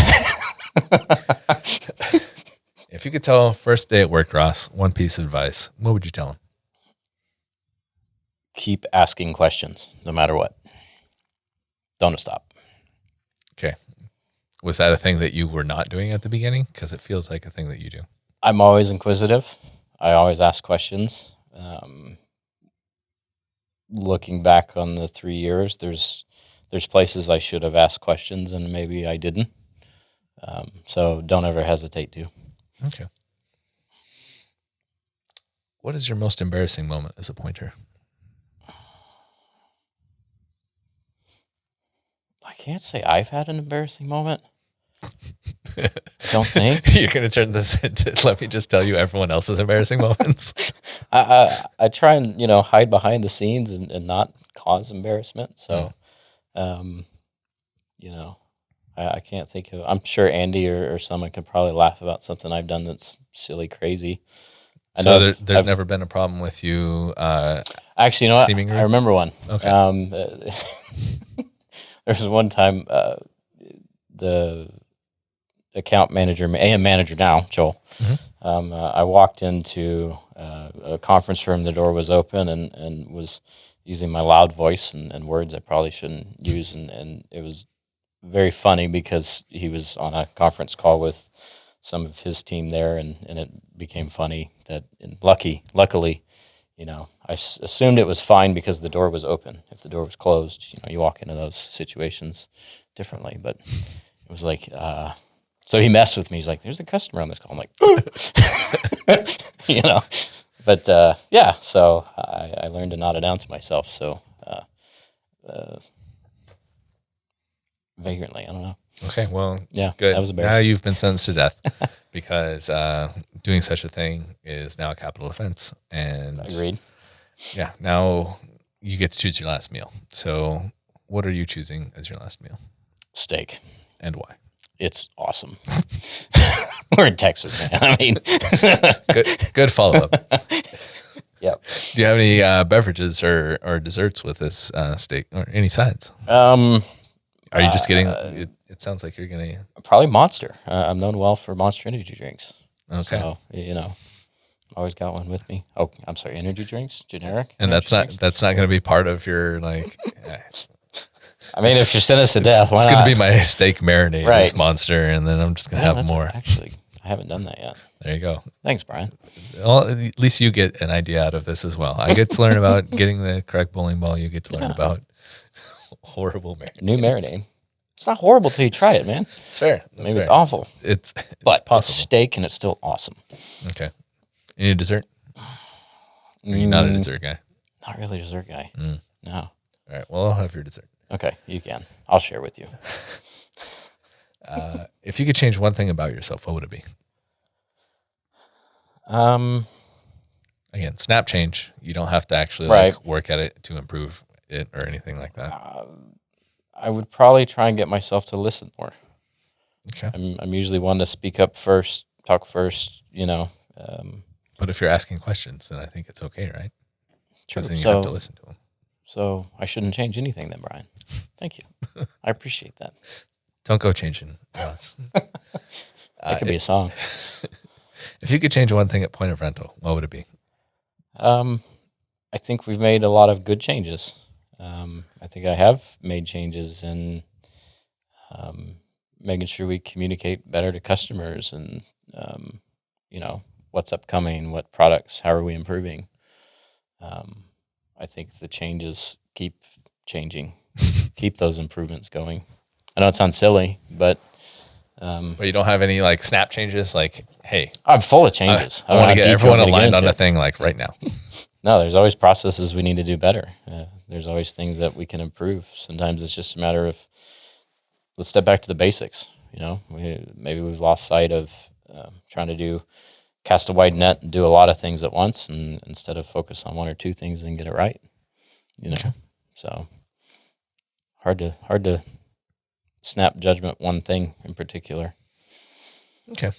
If you could tell first day at work, Ross, one piece of advice, what would you tell him? Keep asking questions, no matter what. Don't stop. Okay. Was that a thing that you were not doing at the beginning? Because it feels like a thing that you do. I'm always inquisitive. I always ask questions. Looking back on the 3 years, there's places I should have asked questions and maybe I didn't. So don't ever hesitate to. Okay. What is your most embarrassing moment as a pointer? I can't say I've had an embarrassing moment. I don't think. You're going to turn this into, let me just tell you everyone else's embarrassing moments. I try and, hide behind the scenes and not cause embarrassment. So, I can't think of, I'm sure Andy or someone could probably laugh about something I've done that's silly, crazy. So there's never been a problem with you. Actually, you know what? Seemingly? I remember one. Okay. There was one time the account manager, AM manager now, Joel, I walked into a conference room. The door was open and was using my loud voice and words I probably shouldn't use. And it was very funny because he was on a conference call with some of his team there, and it became funny that, and luckily, I assumed it was fine because the door was open. If the door was closed, you walk into those situations differently. But it was like, so he messed with me. He's like, "There's a customer on this call." I'm like, But yeah, so I learned to not announce myself. So vagrantly, I don't know. Okay, well, Yeah, good. that was embarrassing. Now you've been sentenced to death because doing such a thing is now a capital offense. And Agreed. Yeah, now you get to choose your last meal. So what are you choosing as your last meal? Steak. And why? It's awesome. We're in Texas, man. I mean, good follow-up. Yep. Do you have any beverages or desserts with this steak or any sides? Are you just getting, it sounds like you're going to. Probably Monster. I'm known well for Monster energy drinks. Okay. So, always got one with me. Oh, I'm sorry, energy drinks, generic. And that's not going to be part of your, like. I mean, if you send us to death, why not? It's going to be my steak marinade, Right. This Monster, and then I'm just going to have more. Actually, I haven't done that yet. There you go. Thanks, Brian. Well, at least you get an idea out of this as well. I get to learn about getting the correct bowling ball. You get to learn about horrible marinade. New marinade. It's not horrible till you try it, man. It's fair. That's Maybe fair. it's awful. It's But possible. it's steak and it's still awesome. Okay. Any dessert? Are you not a dessert guy? Not really a dessert guy. No. All right. Well, I'll have your dessert. Okay, you can. I'll share with you. If you could change one thing about yourself, what would it be? Again, snap change. You don't have to actually work at it to improve it or anything like that. I would probably try and get myself to listen more. Okay. I'm usually one to speak up first, talk first, But if you're asking questions, then I think it's okay, right? True. Because then you have to listen to them. So I shouldn't change anything then, Brian. Thank you. I appreciate that. Don't go changing, Ross. That could be a song. If you could change one thing at Point of Rental, what would it be? I think we've made a lot of good changes. I think I have made changes in making sure we communicate better to customers and, what's upcoming, what products, how are we improving. I think the changes keep changing, keep those improvements going. I know it sounds silly, but you don't have any like snap changes like, hey, I'm full of changes. I want to get everyone aligned on a thing like right now. No, there's always processes we need to do better. There's always things that we can improve. Sometimes it's just a matter of, let's step back to the basics. Maybe we've lost sight of trying to cast a wide net and do a lot of things at once, and instead of focus on one or two things and get it right. Okay. So hard to snap judgment one thing in particular. Okay.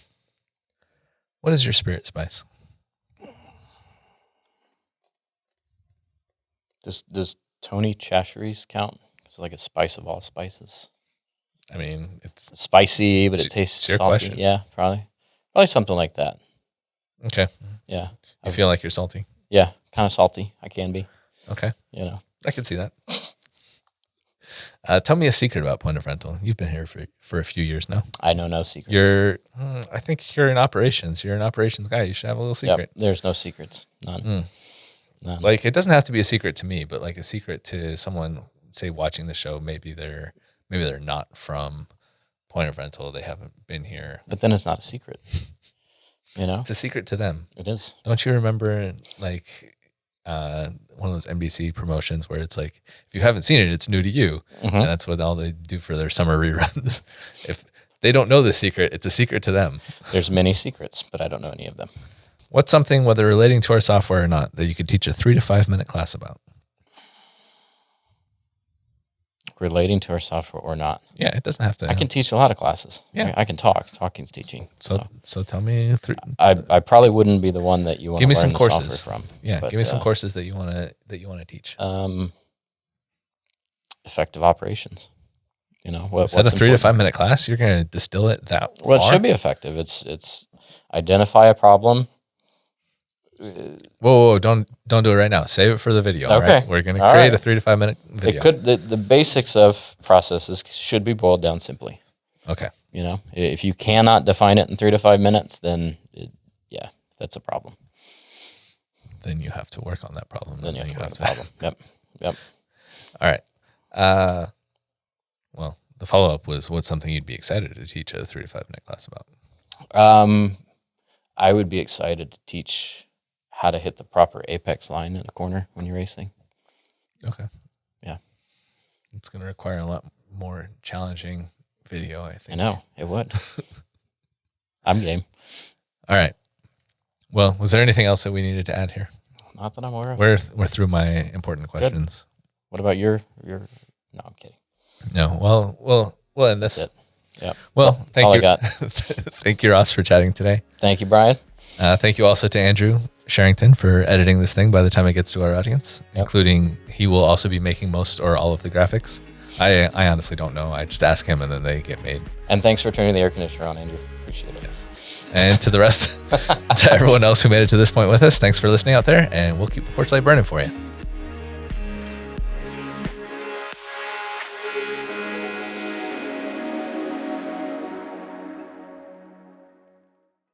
What is your spirit spice? Does Tony Chachere's count? It's like a spice of all spices. I mean, it's Spicy, but it tastes it's your salty. question. Yeah, probably something like that. okay. Yeah, You feel like you're salty? yeah, kind of salty. I can be. Okay. You know, I can see that. Tell me a secret about Point of Rental. You've been here for a few years now. I know no secrets. I think you're in operations. You're an operations guy. You should have a little secret. Yep, there's no secrets. None. None. Like, it doesn't have to be a secret to me, but like a secret to someone, say, watching the show. Maybe they're not from Point of Rental. They haven't been here. But then it's not a secret. You know, It's a secret to them. it is. Don't you remember like one of those NBC promotions where it's like, if you haven't seen it, it's new to you. Mm-hmm. And that's what all they do for their summer reruns. If they don't know the secret, it's a secret to them. There's many secrets, but I don't know any of them. What's something, whether relating to our software or not, that you could teach a 3 to 5 minute class about? Relating to our software or not. Yeah, it doesn't have to. I can teach a lot of classes. Yeah. I can talk. Talking's teaching. So tell me I probably wouldn't be the one that you want to give me learn some the courses software from. Yeah, but, give me some courses that you want to teach. Effective operations. You know, Is that a 3 to 5 minute class? You're going to distill it that Well, far? it should be effective. It's identify a problem. Whoa, don't do it right now. Save it for the video. Okay. Right? We're going to All create right. a 3 to 5 minute video. It could the basics of processes should be boiled down simply. Okay. You know, if you cannot define it in 3 to 5 minutes, then that's a problem. Then you have to work on that problem. Then you have to work on the problem. Yep. All right. Well, the follow up was, what's something you'd be excited to teach a 3 to 5 minute class about? I would be excited to teach how to hit the proper apex line in a corner when you're racing. Okay. Yeah. It's going to require a lot more challenging video, I think. I know, it would. I'm game. All right. Well, was there anything else that we needed to add here? Not that I'm aware of. We're through my important questions. What about your? No, I'm kidding. No. Well, we'll end this. That's it. Yep. Well, That's all thank I you. got. Thank you, Ross, for chatting today. Thank you, Brian. Thank you also to Andrew Sherrington for editing this thing by the time it gets to our audience, including he will also be making most or all of the graphics. I honestly don't know. I just ask him and then they get made. And thanks for turning the air conditioner on, Andrew. Appreciate it. Yes. And to the rest, to everyone else who made it to this point with us, thanks for listening out there, and we'll keep the porch light burning for you.